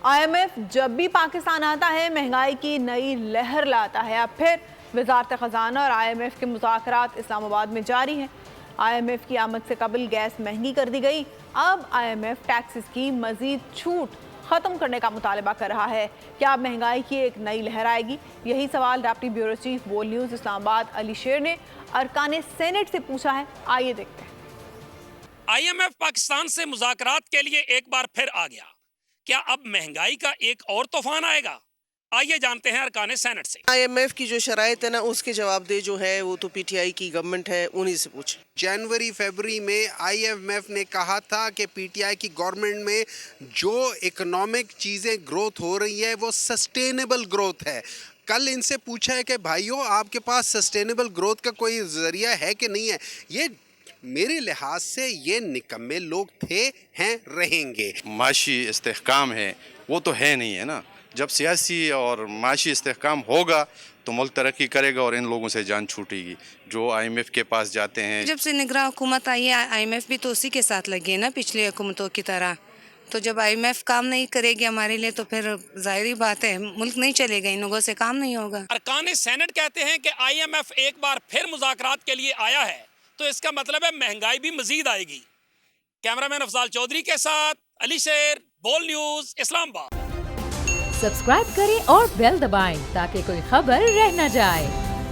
IMF जब भी पाकिस्तान आता है महंगाई की नई लहर लाता है। अब फिर वजारत खजाना और IMF के मुज़ाकरात इस्लामाबाद में जारी हैं। IMF की आमद से कबल गैस महंगी कर दी गई। अब IMF टैक्सेस की मजीद छूट ख़त्म करने का मुतालबा कर रहा है। क्या अब महंगाई की एक नई लहर आएगी? यही सवाल डिप्टी ब्यूरो चीफ बोल न्यूज़ इस्लामाबाद अली शेर ने अरकान सेनेट से पूछा है। आइए देखते हैं। IMF पाकिस्तान से मुज़ाकरात के लिए एक बार फिर आ गया। क्या अब महंगाई का एक और तूफान आएगा? आइए जानते हैं अरकान सेनेट से। IMF की जो शराइत है ना, उसके जवाबदेह जो है वो तो PTI की गवर्नमेंट है, उन्हीं से पूछे। जनवरी फरवरी में IMF ने कहा था कि PTI की गवर्नमेंट में जो इकोनॉमिक चीज़ें ग्रोथ हो रही है वो सस्टेनेबल ग्रोथ है। कल इनसे पूछा है कि भाइयों आपके पास सस्टेनेबल ग्रोथ का कोई ज़रिया है कि नहीं है। ये मेरे लिहाज से ये निकम्मे लोग थे, हैं, रहेंगे। माशी इस्तेहकाम है वो तो है नहीं है ना। जब सियासी और माशी इस्तेहकाम होगा तो मुल्क तरक्की करेगा और इन लोगों से जान छूटेगी जो IMF के पास जाते हैं। जब से निगरान हुकूमत आई है IMF भी तो उसी के साथ लगी है ना, पिछली हुकूमतों की तरह। तो जब IMF काम नहीं करेगी हमारे लिए तो फिर जाहिर बात है मुल्क नहीं चलेगा, इन लोगों से काम नहीं होगा। अरकान सेनेट कहते हैं कि IMF एक बार फिर मुज़ाकरात के लिए आया है तो इसका मतलब है महंगाई भी मजीद आएगी। कैमरामैन अफजाल चौधरी के साथ अली शेर, बोल न्यूज़ इस्लामाबाद। सब्सक्राइब करें और बेल दबाएं ताकि कोई खबर रह न जाए।